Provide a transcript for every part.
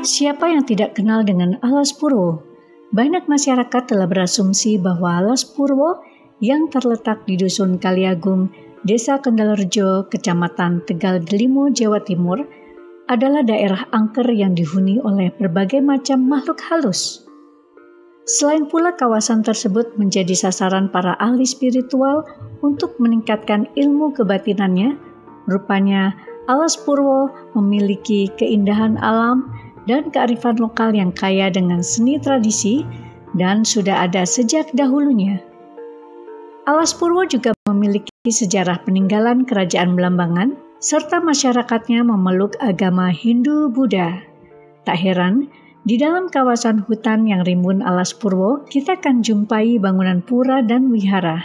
Siapa yang tidak kenal dengan Alas Purwo? Banyak masyarakat telah berasumsi bahwa Alas Purwo yang terletak di Dusun Kaliagung, Desa Kendalrejo, Kecamatan Tegal Delimo, Jawa Timur, adalah daerah angker yang dihuni oleh berbagai macam makhluk halus. Selain pula kawasan tersebut menjadi sasaran para ahli spiritual untuk meningkatkan ilmu kebatinannya, rupanya Alas Purwo memiliki keindahan alam dan kearifan lokal yang kaya dengan seni tradisi dan sudah ada sejak dahulunya. Alas Purwo juga memiliki sejarah peninggalan kerajaan Belambangan serta masyarakatnya memeluk agama Hindu-Buddha. Tak heran, di dalam kawasan hutan yang rimbun Alas Purwo, kita akan jumpai bangunan pura dan wihara.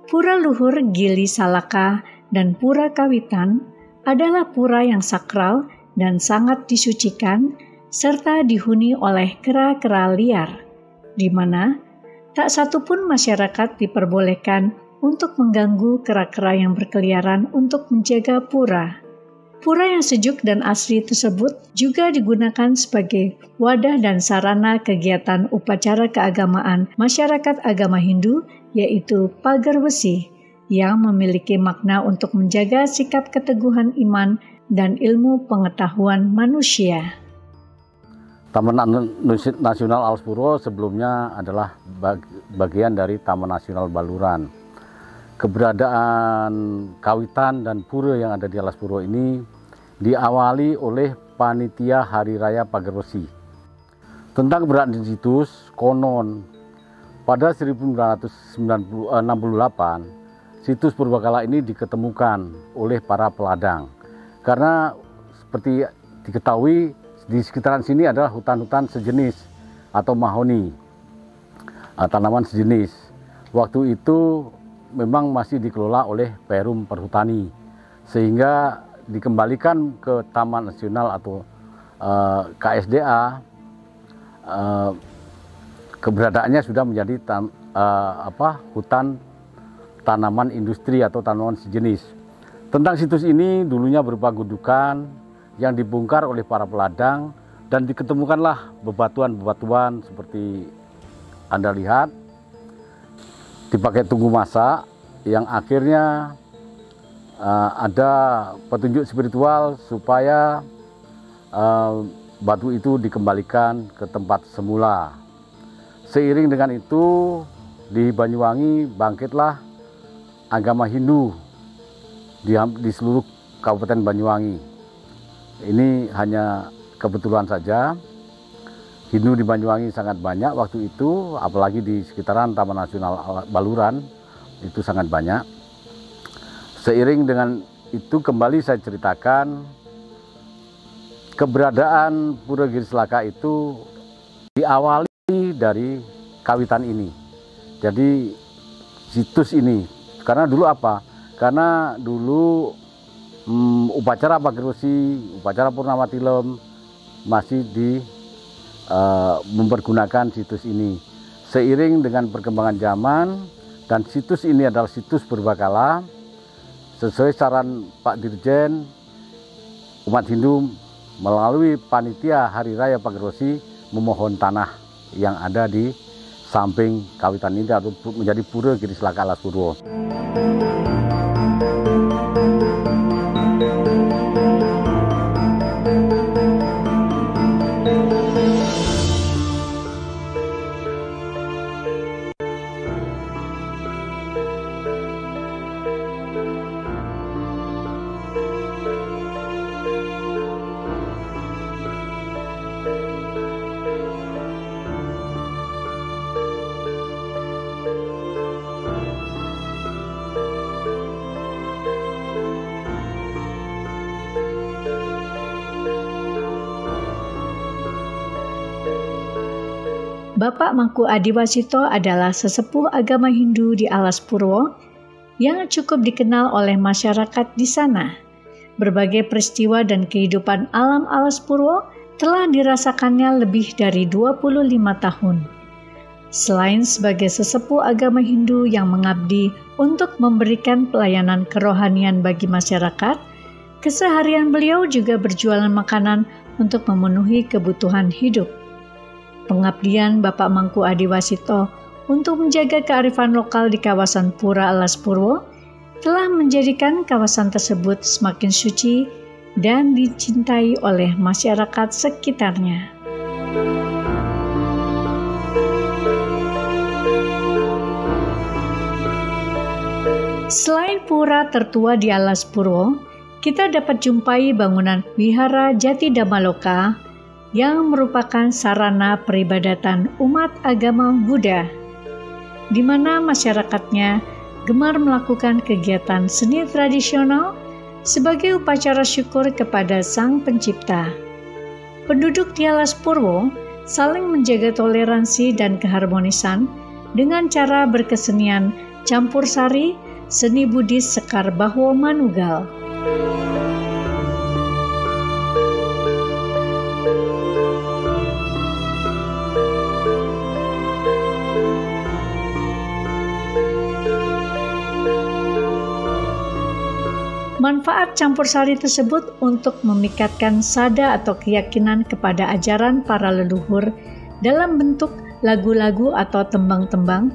Pura Luhur Gili Salaka dan Pura Kawitan adalah pura yang sakral dan sangat disucikan, serta dihuni oleh kera-kera liar, di mana tak satu pun masyarakat diperbolehkan untuk mengganggu kera-kera yang berkeliaran untuk menjaga pura. Pura yang sejuk dan asri tersebut juga digunakan sebagai wadah dan sarana kegiatan upacara keagamaan masyarakat agama Hindu, yaitu pagar besi, yang memiliki makna untuk menjaga sikap keteguhan iman dan ilmu pengetahuan manusia. Taman Nasional Alas Purwo sebelumnya adalah bagian dari Taman Nasional Baluran. Keberadaan kawitan dan pura yang ada di Alas Purwo ini diawali oleh panitia Hari Raya Pagar Besi. Tentang keberadaan situs, konon pada 1968 situs purbakala ini diketemukan oleh para peladang. Karena seperti diketahui di sekitaran sini adalah hutan-hutan sejenis atau mahoni, tanaman sejenis. Waktu itu memang masih dikelola oleh Perum Perhutani, sehingga dikembalikan ke Taman Nasional atau KSDA. Keberadaannya sudah menjadi hutan tanaman industri atau tanaman sejenis. Tentang situs ini dulunya berupa gundukan yang dibongkar oleh para peladang dan diketemukanlah bebatuan-bebatuan seperti Anda lihat, dipakai tunggu masak, yang akhirnya ada petunjuk spiritual supaya batu itu dikembalikan ke tempat semula. Seiring dengan itu di Banyuwangi bangkitlah agama Hindu di seluruh Kabupaten Banyuwangi. Ini hanya kebetulan saja, Hindu di Banyuwangi sangat banyak waktu itu, apalagi di sekitaran Taman Nasional Baluran, itu sangat banyak. Seiring dengan itu kembali saya ceritakan, keberadaan Pura Giri Salaka itu diawali dari kawitan ini. Jadi situs ini, karena dulu apa? Karena dulu upacara Pagar Besi, upacara Purnama Tilem masih mempergunakan situs ini. Seiring dengan perkembangan zaman dan situs ini adalah situs purbakala, sesuai saran Pak Dirjen, umat Hindu melalui panitia Hari Raya Pagar Besi memohon tanah yang ada di samping kawitan ini atau menjadi Pura Giri Salaka Alas Purwo. Bapak Mangku Adiwasito adalah sesepuh agama Hindu di Alas Purwo yang cukup dikenal oleh masyarakat di sana. Berbagai peristiwa dan kehidupan alam Alas Purwo telah dirasakannya lebih dari 25 tahun. Selain sebagai sesepuh agama Hindu yang mengabdi untuk memberikan pelayanan kerohanian bagi masyarakat, keseharian beliau juga berjualan makanan untuk memenuhi kebutuhan hidup. Pengabdian Bapak Mangku Adiwasito untuk menjaga kearifan lokal di kawasan Pura Alas Purwo telah menjadikan kawasan tersebut semakin suci dan dicintai oleh masyarakat sekitarnya. Selain pura tertua di Alas Purwo, kita dapat jumpai bangunan Wihara Jati Damaloka yang merupakan sarana peribadatan umat agama Buddha, di mana masyarakatnya gemar melakukan kegiatan seni tradisional sebagai upacara syukur kepada Sang Pencipta. Penduduk di Alas Purwo saling menjaga toleransi dan keharmonisan dengan cara berkesenian campur sari seni Buddhis Sekar Bahwo Manugal. Manfaat campur sari tersebut untuk memikatkan sada atau keyakinan kepada ajaran para leluhur dalam bentuk lagu-lagu atau tembang-tembang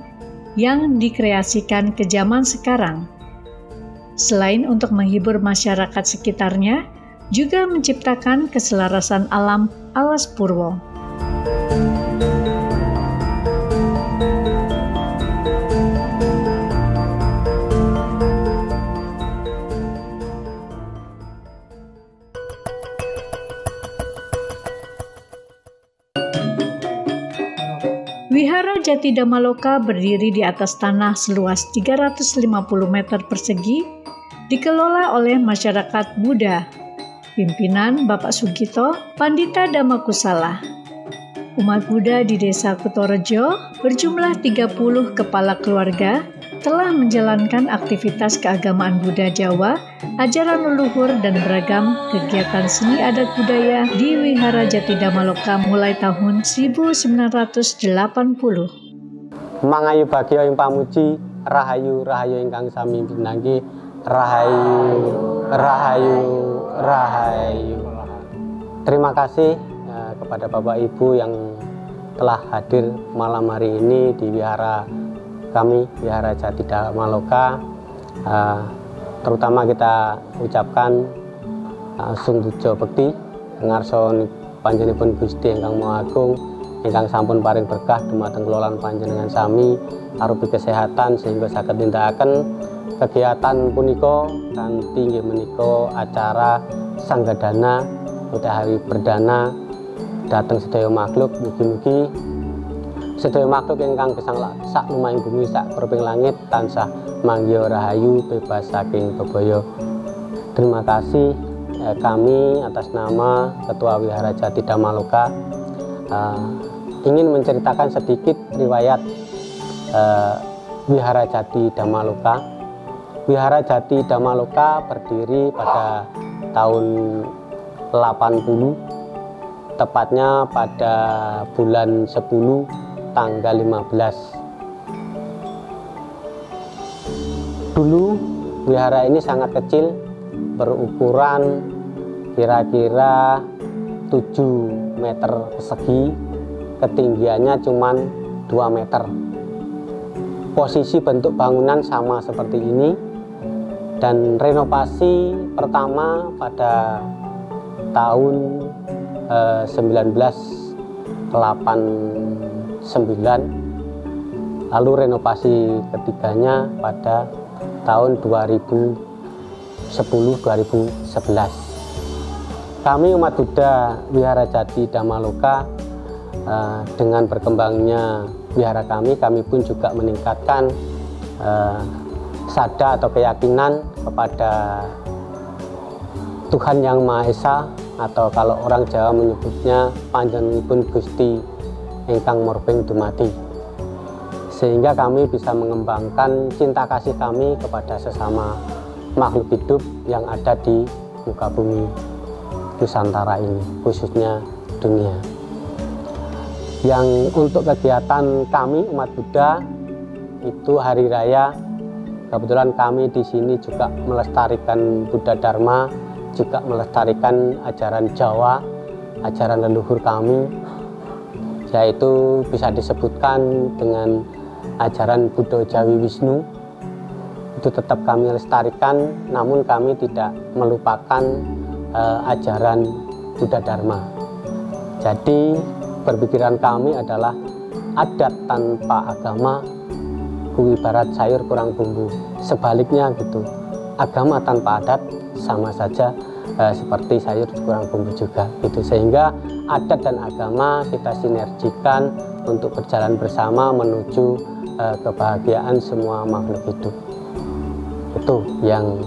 yang dikreasikan ke zaman sekarang. Selain untuk menghibur masyarakat sekitarnya, juga menciptakan keselarasan alam Alas Purwo. Wihara Jati Damaloka berdiri di atas tanah seluas 350 meter persegi, dikelola oleh masyarakat Buddha, pimpinan Bapak Sugito, Pandita Dhammakusala. Umat Buddha di Desa Kutorejo berjumlah 30 kepala keluarga telah menjalankan aktivitas keagamaan Buddha Jawa, ajaran leluhur dan beragam kegiatan seni adat budaya di Wihara Jati Damaloka mulai tahun 1980. Mangayu bagya ing pamuji, rahayu rahayu ingkang sami pinanggi, rahayu rahayu rahayu. Terima kasih kepada Bapak Ibu yang telah hadir malam hari ini di wihara kami, Wihara Jati Damaloka. Terutama kita ucapkan sunggujo bekti ngarsa panjenenganipun Gusti ingkang Maha Agung ingkang sampun paring berkah dumateng kelolaan panjenengan sami arupi kesehatan sehingga saged nindakaken kegiatan punika kanthi inggih menika acara sanggadana utawi berdana dhateng sedaya makhluk. Mugi-mugi sedaya makhluk ingkang gesang sak lumahing bumi sak perping langit tansah manggiya rahayu bebas saking bebaya. Terima kasih kami atas nama Ketua Wihara Jati Damaloka ingin menceritakan sedikit riwayat Wihara Jati Damaloka. Wihara Jati Damaloka berdiri pada tahun 80, tepatnya pada bulan 10 tanggal 15. Dulu wihara ini sangat kecil, berukuran kira-kira 7 meter persegi, ketinggiannya cuma 2 meter. Posisi bentuk bangunan sama seperti ini, dan renovasi pertama pada tahun 1989, lalu renovasi ketiganya pada tahun 2010-2011. Kami umat Buddha Wihara Jati Damaloka, dengan berkembangnya wihara kami pun juga meningkatkan sada atau keyakinan kepada Tuhan Yang Maha Esa, atau kalau orang Jawa menyebutnya panjenenganipun Gusti ingkang Morbeng Dumati, sehingga kami bisa mengembangkan cinta kasih kami kepada sesama makhluk hidup yang ada di muka bumi Nusantara ini, khususnya dunia. Yang untuk kegiatan kami umat Buddha itu hari raya, kebetulan kami di sini juga melestarikan Buddha Dharma, juga melestarikan ajaran Jawa, ajaran leluhur kami, yaitu bisa disebutkan dengan ajaran Buddha Jawi Wisnu. Itu tetap kami lestarikan, namun kami tidak melupakan ajaran Buddha Dharma. Jadi berpikiran kami adalah adat tanpa agama ibarat sayur kurang bumbu. Sebaliknya gitu, agama tanpa adat sama saja seperti sayur kurang bumbu juga gitu. Sehingga adat dan agama kita sinergikan untuk berjalan bersama menuju kebahagiaan semua makhluk hidup. Itu yang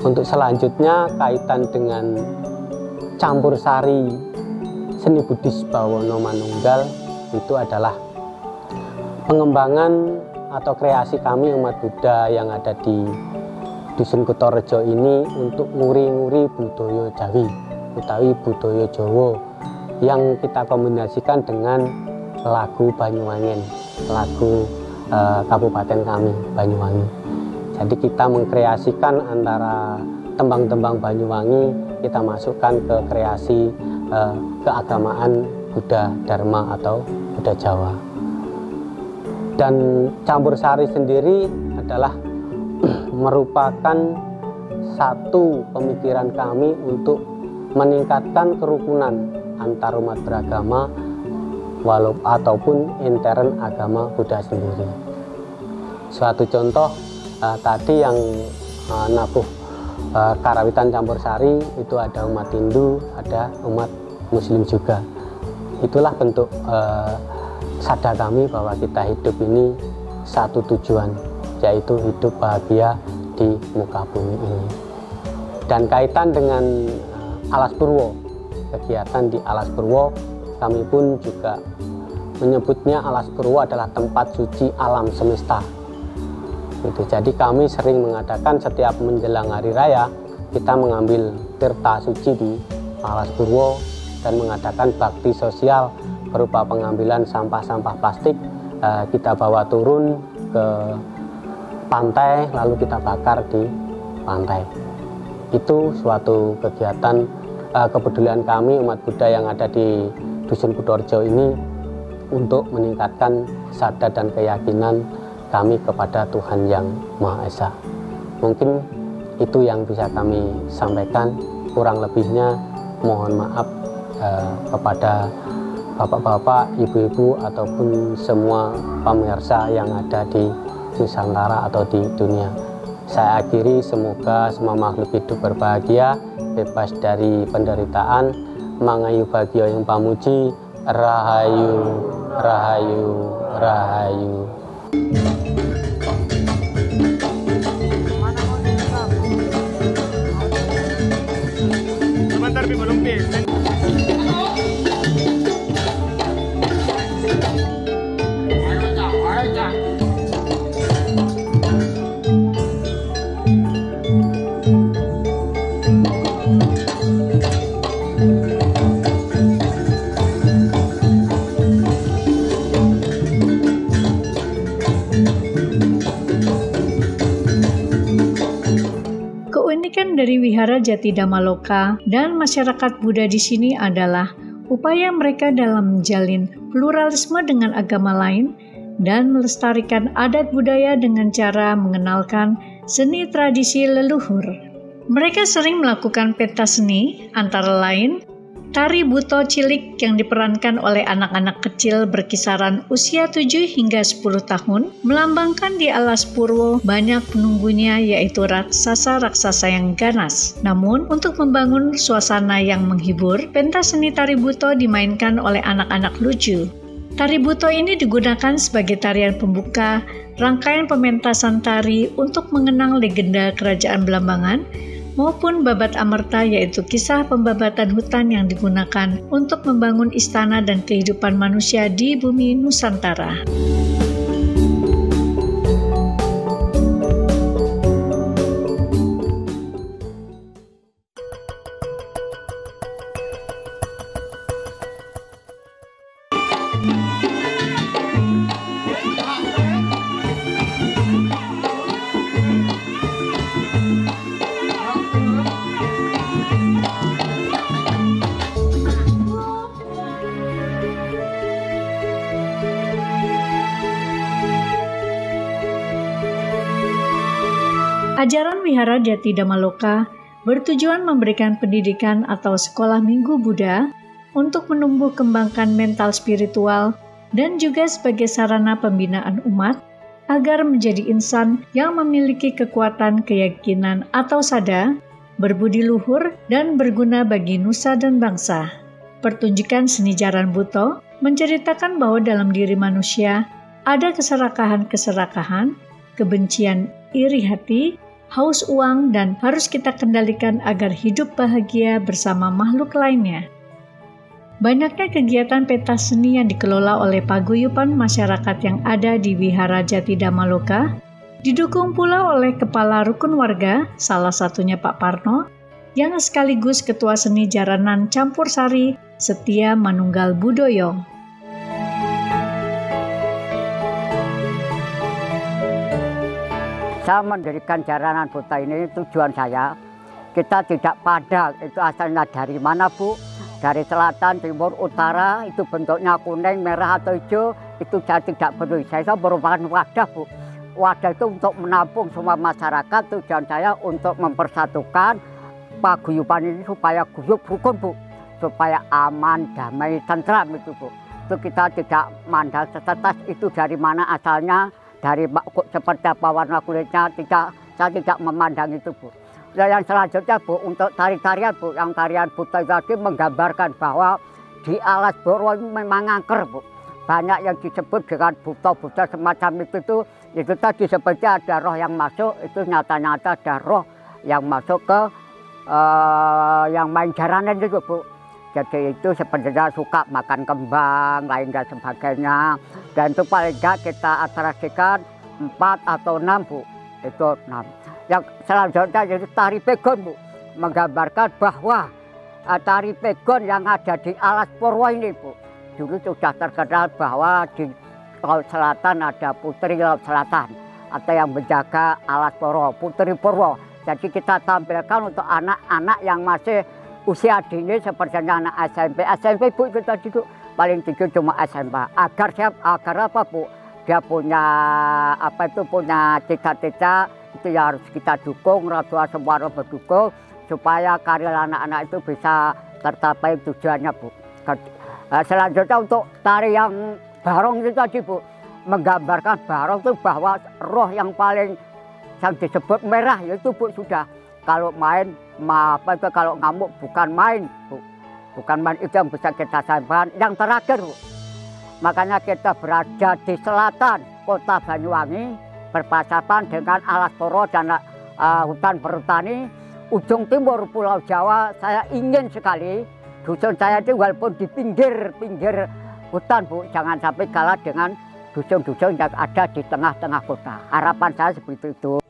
untuk selanjutnya kaitan dengan campur sari seni Buddhis Bawono Manunggal, itu adalah pengembangan atau kreasi kami umat Buddha yang ada di Dusun Kutorejo ini untuk nguri-nguri budaya Jawi utawi budaya Jawa yang kita kombinasikan dengan lagu Banyuwangen, lagu kabupaten kami Banyuwangi. Jadi kita mengkreasikan antara tembang-tembang Banyuwangi, kita masukkan ke kreasi keagamaan Buddha Dharma atau Buddha Jawa. Dan campur sari sendiri adalah merupakan satu pemikiran kami untuk meningkatkan kerukunan antar umat beragama ataupun intern agama Buddha sendiri. Suatu contoh tadi yang nabuh karawitan campur sari itu ada umat Hindu, ada umat Muslim juga. Itulah bentuk sadar kami bahwa kita hidup ini satu tujuan, yaitu hidup bahagia di muka bumi ini. Dan kaitan dengan Alas Purwo, kegiatan di Alas Purwo, kami pun juga menyebutnya Alas Purwo adalah tempat suci alam semesta. Gitu. Jadi kami sering mengadakan setiap menjelang hari raya, kita mengambil tirta suci di Alas Purwo dan mengadakan bakti sosial berupa pengambilan sampah-sampah plastik, kita bawa turun ke pantai lalu kita bakar di pantai. Itu suatu kegiatan kepedulian kami umat Buddha yang ada di Dusun Kutorejo ini untuk meningkatkan sadar dan keyakinan kami kepada Tuhan Yang Maha Esa. Mungkin itu yang bisa kami sampaikan, kurang lebihnya mohon maaf kepada bapak-bapak, ibu-ibu ataupun semua pemirsa yang ada di Nusantara atau di dunia. Saya akhiri, semoga semua makhluk hidup berbahagia, bebas dari penderitaan, mangayu bagio yang pamuji, rahayu, rahayu, rahayu. Sebentar, belum Keunikan dari Wihara Jati Dhammaloka dan masyarakat Buddha di sini adalah upaya mereka dalam menjalin pluralisme dengan agama lain dan melestarikan adat budaya dengan cara mengenalkan seni tradisi leluhur. Mereka sering melakukan pentas seni, antara lain tari buto cilik yang diperankan oleh anak-anak kecil berkisaran usia 7 hingga 10 tahun, melambangkan di Alas Purwo banyak penunggunya yaitu raksasa-raksasa yang ganas. Namun, untuk membangun suasana yang menghibur, pentas seni tari buto dimainkan oleh anak-anak lucu. Tari buto ini digunakan sebagai tarian pembuka rangkaian pementasan tari untuk mengenang legenda Kerajaan Belambangan maupun babat amerta, yaitu kisah pembabatan hutan yang digunakan untuk membangun istana dan kehidupan manusia di bumi Nusantara. Ajaran Wihara Jati Dhammaloka bertujuan memberikan pendidikan atau sekolah minggu Buddha untuk menumbuh kembangkan mental spiritual dan juga sebagai sarana pembinaan umat agar menjadi insan yang memiliki kekuatan keyakinan atau sada, berbudi luhur, dan berguna bagi nusa dan bangsa. Pertunjukan seni jaran buto menceritakan bahwa dalam diri manusia ada keserakahan-keserakahan, kebencian iri hati, haus uang, dan harus kita kendalikan agar hidup bahagia bersama makhluk lainnya. Banyaknya kegiatan pentas seni yang dikelola oleh paguyuban masyarakat yang ada di Wihara Jati Dhammaloka, didukung pula oleh Kepala Rukun Warga, salah satunya Pak Parno, yang sekaligus Ketua Seni Jaranan Campur Sari Setia Manunggal Budoyo. Saya mendirikan jaranan buta ini, tujuan saya, kita tidak padang, itu asalnya dari mana Bu? Dari selatan, timur, utara, itu bentuknya kuning, merah atau hijau, itu saya tidak peduli. Saya merupakan wadah Bu. Wadah itu untuk menampung semua masyarakat, tujuan saya untuk mempersatukan paguyuban ini supaya guyup rukun Bu. Supaya aman, damai, tentram itu Bu. Itu kita tidak mandang setetes itu dari mana asalnya, dari seperti apa warna kulitnya, saya tidak memandang itu Bu. Dan yang selanjutnya Bu, untuk tari-tarian Bu, yang tarian buta tadi menggambarkan bahwa di alas Purwo ini memang angker Bu. Banyak yang disebut dengan buta-buta semacam itu tadi seperti ada roh yang masuk, itu nyata-nyata ada roh yang masuk ke yang main jaranan itu Bu. Jadi itu sebenarnya suka makan kembang, lain dan sebagainya. Dan itu paling enggak kita atraksikan 4 atau 6 Bu. Itu 6. Yang selanjutnya yaitu tari pegon Bu. Menggambarkan bahwa tari pegon yang ada di alas Purwo ini Bu. Dulu sudah terkenal bahwa di Laut Selatan ada Putri Laut Selatan. Atau yang menjaga alas Purwo, Putri Purwo. Jadi kita tampilkan untuk anak-anak yang masih usia dini seperti anak SMP Bu, itu tadi itu paling tinggi cuma SMP. Agar apa Bu? Dia punya punya cita-cita itu yang harus kita dukung, orang tua semua harus berdukung supaya karir anak-anak itu bisa tercapai tujuannya Bu. Selanjutnya untuk tari yang barong itu tadi Bu, menggambarkan barong itu bahwa roh yang paling yang disebut merah yaitu Bu sudah. Kalau main, kalau ngamuk bukan main Bu. Bukan main itu yang bisa kita sampaikan. Yang terakhir Bu, makanya kita berada di selatan kota Banyuwangi, berpasapan dengan alas Purwo dan hutan berhutani. Ujung timur Pulau Jawa, saya ingin sekali dusun saya itu walaupun di pinggir hutan Bu, jangan sampai kalah dengan dusun-dusun yang ada di tengah-tengah kota. Harapan saya seperti itu.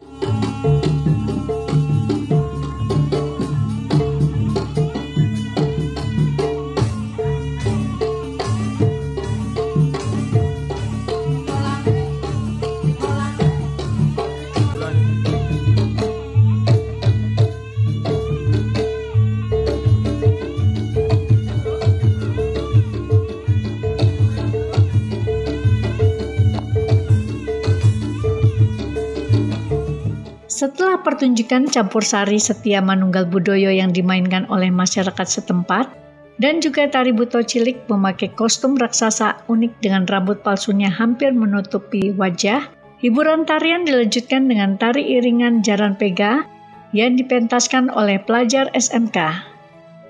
Setelah pertunjukan campur sari Setia Manunggal Budoyo yang dimainkan oleh masyarakat setempat, dan juga tari buto cilik memakai kostum raksasa unik dengan rambut palsunya hampir menutupi wajah, hiburan tarian dilanjutkan dengan tari iringan jaran pega yang dipentaskan oleh pelajar SMK,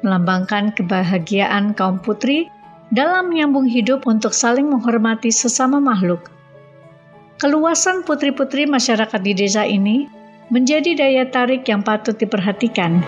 melambangkan kebahagiaan kaum putri dalam menyambung hidup untuk saling menghormati sesama makhluk. Keluasan putri-putri masyarakat di desa ini menjadi daya tarik yang patut diperhatikan.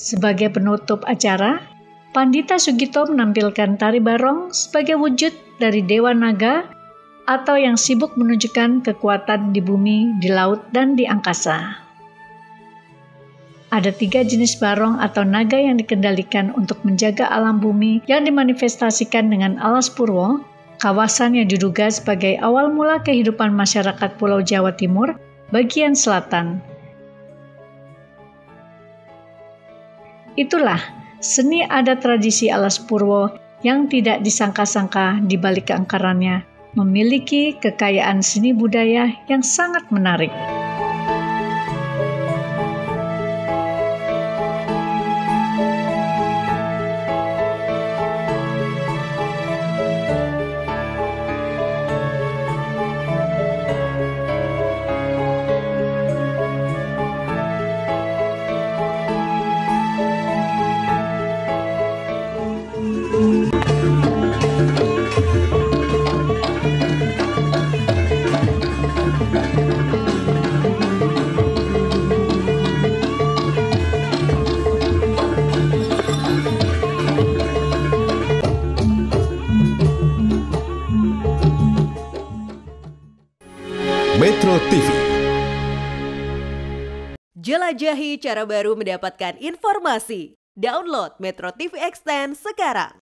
Sebagai penutup acara, Pandita Sugito menampilkan tari barong sebagai wujud dari Dewa Naga atau yang sibuk menunjukkan kekuatan di bumi, di laut, dan di angkasa. Ada 3 jenis barong atau naga yang dikendalikan untuk menjaga alam bumi yang dimanifestasikan dengan alas purwo, kawasan yang diduga sebagai awal mula kehidupan masyarakat Pulau Jawa Timur, bagian selatan. Itulah seni adat tradisi alas purwo yang tidak disangka-sangka di balik keangkarannya, memiliki kekayaan seni budaya yang sangat menarik. Metro TV. Jelajahi cara baru mendapatkan informasi. Download Metro TV Extend sekarang.